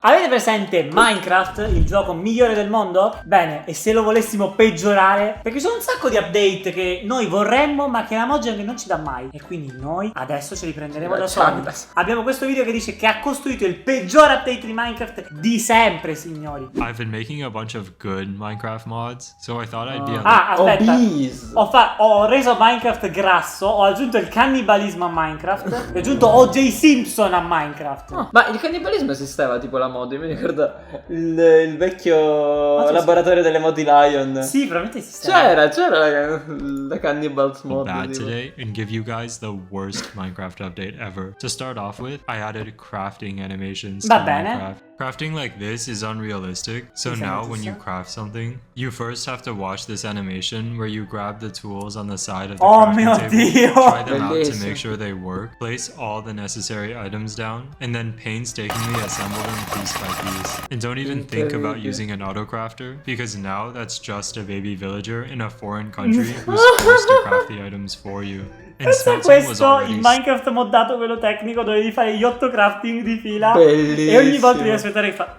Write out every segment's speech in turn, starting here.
Avete presente Minecraft, il gioco migliore del mondo? Bene, e se lo volessimo peggiorare? Perché ci sono un sacco di update che noi vorremmo ma che la Mojang non ci dà mai. E quindi noi adesso ce li prenderemo da soli. Abbiamo questo video che dice che ha costruito il peggior update di Minecraft di sempre, signori. I've been making a bunch of good Minecraft mods, so I thought I'd be aspetta, ho reso Minecraft grasso, ho aggiunto il cannibalismo a Minecraft e ho aggiunto OJ Simpson a Minecraft. Ma il cannibalismo esisteva tipo la mod, io mi ricordo il vecchio laboratorio delle mod di Lion. Sì, probabilmente esisteva. C'era la Cannibals mod. Bad today and give you guys the worst Minecraft update ever. To start off with, I added crafting animations to Minecraft. Crafting like this is unrealistic, so now when you craft something, you first have to watch this animation where you grab the tools on the side of the crafting table, try them out to make sure they work, place all the necessary items down, and then painstakingly assemble them piece by piece. And don't even think about using an autocrafter, because now that's just a baby villager in a foreign country who's forced to craft the items for you. Pensa questo, il Minecraft moddato, quello tecnico, dovevi fare gli 8 crafting di fila. Bellissimo. E ogni volta devi aspettare che fa...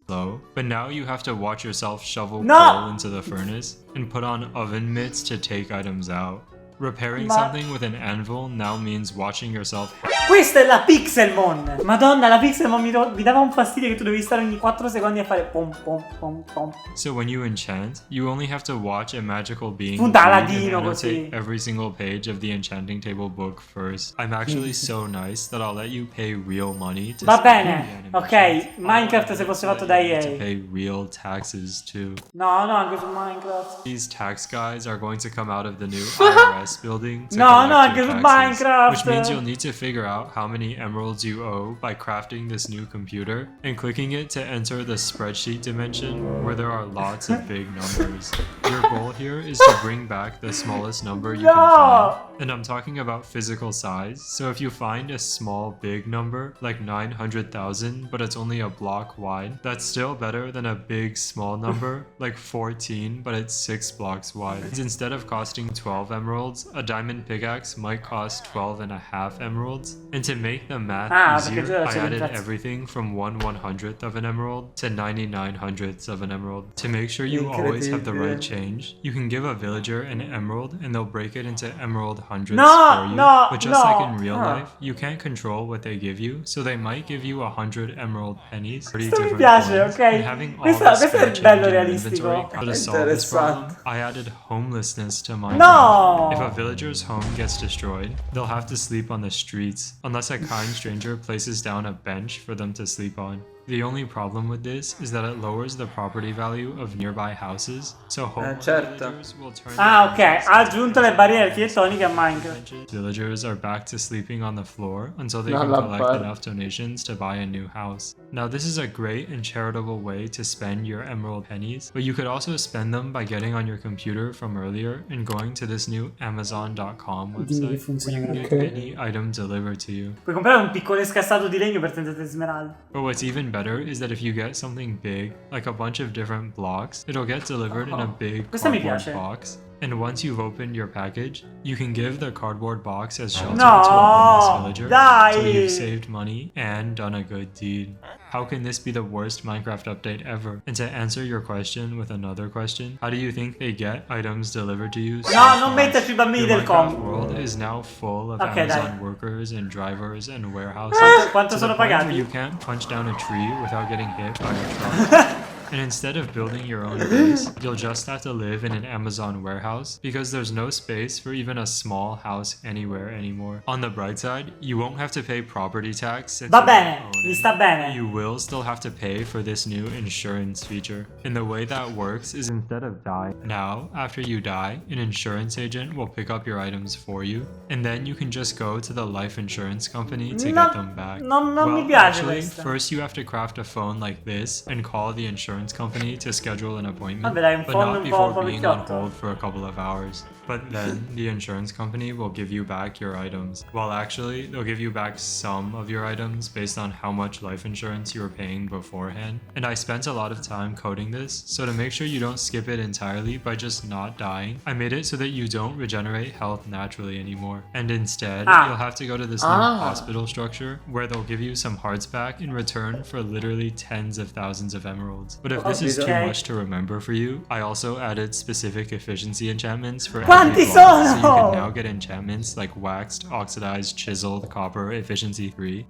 Low, but now you have to watch yourself shovel coal into the furnace and put on oven mitts to take items out. Repairing something with an anvil now means watching yourself. Questa è la Pixelmon! Madonna, la Pixelmon mi dava un fastidio che tu devi stare ogni 4 secondi a fare pom pom pom pom. So when you enchant, you only have to watch a magical being un taladino così. Every single page of the enchanting table book first. I'm actually so nice that I'll let you pay real money to Va bene, ok, Minecraft se fosse fatto da EA. To pay real taxes too. No, anche su Minecraft. These tax guys are going to come out of the new IRS building to anche su Minecraft. Which means you'll need to figure out how many emeralds you owe by crafting this new computer and clicking it to enter the spreadsheet dimension where there are lots of big numbers. Your goal here is to bring back the smallest number you can find. And I'm talking about physical size, so if you find a small big number like 900,000 but it's only a block wide, that's still better than a big small number like 14 but it's 6 blocks wide. Instead of costing 12 emeralds, a diamond pickaxe might cost 12.5 emeralds. And to make the math easier, I added everything from 1/100th of an emerald to 99/100ths of an emerald. To make sure you always have the right change, you can give a villager an emerald and they'll break it into emerald hundreds for you. But just like in real life, you can't control what they give you, so they might give you 100 emerald pennies. Questo mi piace, ok? Questo è bello realistico. To solve this problem, I added homelessness to Minecraft. If a villager's home gets destroyed, they'll have to sleep on the streets, unless a kind stranger places down a bench for them to sleep on. The only problem with this is that it lowers the property value of nearby houses, so homeless villagers will turn ok, ha aggiunto le barriere architettoniche a Minecraft. Villagers are back to sleeping on the floor until they can collect enough donations to buy a new house. Now this is a great and charitable way to spend your emerald pennies, but you could also spend them by getting on your computer from earlier and going to this new Amazon.com website where you can get any item delivered to you. Puoi comprare un piccone scassato di legno per 33 smeraldi. But what's even better is that if you get something big, like a bunch of different blocks, it'll get delivered in a big cardboard box. And once you've opened your package, you can give the cardboard box as shelter to a homeless villager. So you've saved money and done a good deed. How can this be the worst Minecraft update ever? And to answer your question with another question, how do you think they get items delivered to you? Non metterci i bambini del com. The world is now full of Amazon workers and drivers and warehouses. Quanto sono pagati? You can't punch down a tree without getting hit by a truck. And instead of building your own base, you'll just have to live in an Amazon warehouse because there's no space for even a small house anywhere anymore. On the bright side, you won't have to pay property tax. Va bene, mi sta bene. You will still have to pay for this new insurance feature. And the way that works is instead of dying, now, after you die, an insurance agent will pick up your items for you. And then you can just go to the life insurance company to get them back. Non mi piace actually, questo. first you have to craft a phone like this and call the insurance company to schedule an appointment, Vabbè, dai, un but phone not un before po' being on vecchiotto. hold for a couple of hours. But then the insurance company will give you back your items. Well, actually, they'll give you back some of your items based on how much life insurance you were paying beforehand. And I spent a lot of time coding this, so to make sure you don't skip it entirely by just not dying, I made it so that you don't regenerate health naturally anymore. And instead, you'll have to go to this new hospital structure where they'll give you some hearts back in return for literally tens of thousands of emeralds. But if this is too much to remember for you, I also added specific efficiency enchantments for every block, so you can now get enchantments like waxed, oxidized, chiseled, copper, efficiency 3.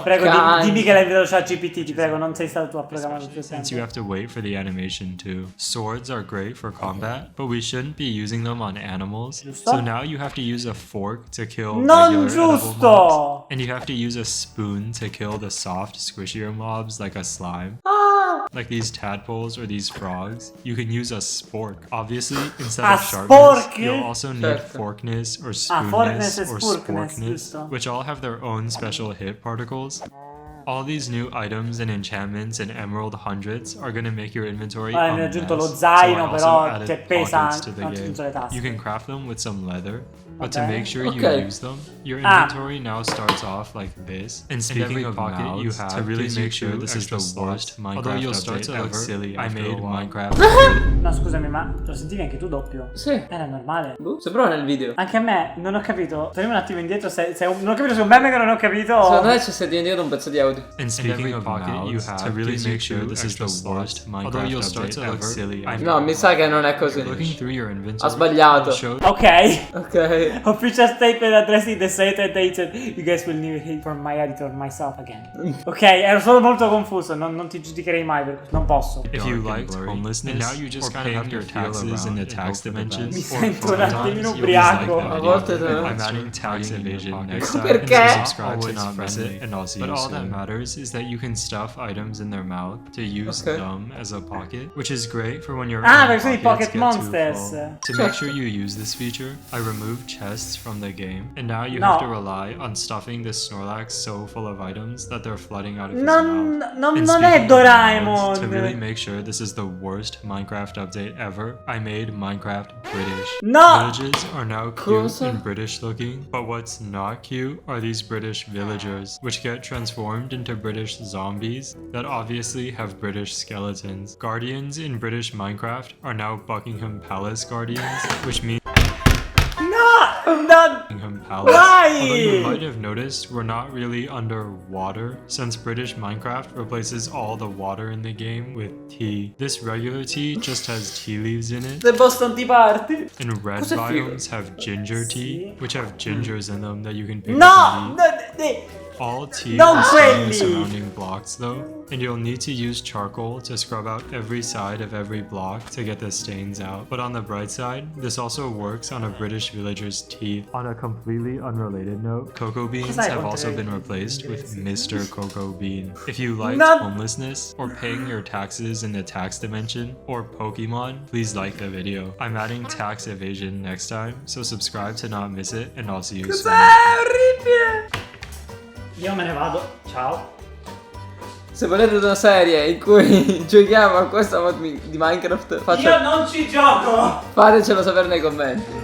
Prego, dimmi che l'hai veloce a GPT, ti prego, non sei stato tu a programmare tutto il Since you have to wait for the animation too. Swords are great for combat, but we shouldn't be using them on animals. So now you have to use a fork to kill regular edible mobs, and you have to use a spoon to kill the soft, squishier mobs like a slime. Like these tadpoles or these frogs, you can use a spork. Obviously, instead of sharpness, you'll also need forkness or spoonness or sporkness, which all have their own special hit particles. All these new items and enchantments and emerald hundreds are going to make your inventory a mess. Aggiunto lo So I zaino, also però added che pesa, pockets to the non ti aggiunge le game. tasche. You can craft them with some leather, but to Okay. make sure you use them, your inventory now starts off like this. And speaking of pocket, you have to really make sure this is the worst Minecraft. Although you'll start to look silly, I made Minecraft. No, scusami, ma lo sentivi anche tu doppio? Sì. Era normale. Sembrava nel video. Anche a me, non ho capito. Torniamo un attimo indietro. Non ho capito se è un meme che non ho capito. Secondo me ci stai diventando un pezzo di audio. And speaking of pocket, you have to really make sure this is the worst Minecraft. Although you'll start to look silly. No, mi sa che non è così. Looking through your inventory, Ha sbagliato. Ok. Ok. Official statement addressing the SIETE agent. You guys will never hear from my editor myself again. Ok, ero solo molto confuso. Non ti giudicherei mai per questo. Non posso. If you liked homelessness, and now you just kind of have your taxes in the tax dimension, Mi or sento un attimino sometimes you'll ubriaco. just like A the volte video. te- I'm adding tax evasion next time. Perché? And so subscribe to not miss it, and I'll see you soon. But all that matters is that you can stuff items in their mouth to use them as a pocket, which is great for when your perché sono i pockets Pocket get Monsters. too full. To make sure you use this feature, I removed chests from the game, and now you have to rely on stuffing this Snorlax so full of items that they're flooding out of his mouth. And Non è speaking of Doraemon. mods, to really make sure this is the worst Minecraft update ever, I made Minecraft British. No! Villages are now cute Cosa? and British looking, but what's not cute are these British villagers, which get transformed into British zombies that obviously have British skeletons. Guardians in British Minecraft are now Buckingham Palace Guardians, which means No! Buckingham Palace. Why? Although you might have noticed, we're not really underwater, since British Minecraft replaces all the water in the game with tea. This regular tea just has tea leaves in it, The Boston Tea Party. and red Cosa figo? biomes have ginger tea, which have gingers in them that you can pick No! up and eat. All tea Non will stay in quelli! the surrounding blocks though, and you'll need to use charcoal to scrub out every side of every block to get the stains out. But on the bright side, this also works on a British villager's teeth. On a completely unrelated note, cocoa beans Cos'hai have contro also i- been replaced with Mr. Cocoa Bean. If you liked No. homelessness, or paying your taxes in the tax dimension, or Pokemon, please like the video. I'm adding tax evasion next time, so subscribe to not miss it, and I'll see you soon. orribile! Io me ne vado. Ciao. Se volete una serie in cui giochiamo a questa mod di Minecraft, Io non ci gioco! fatecelo sapere nei commenti.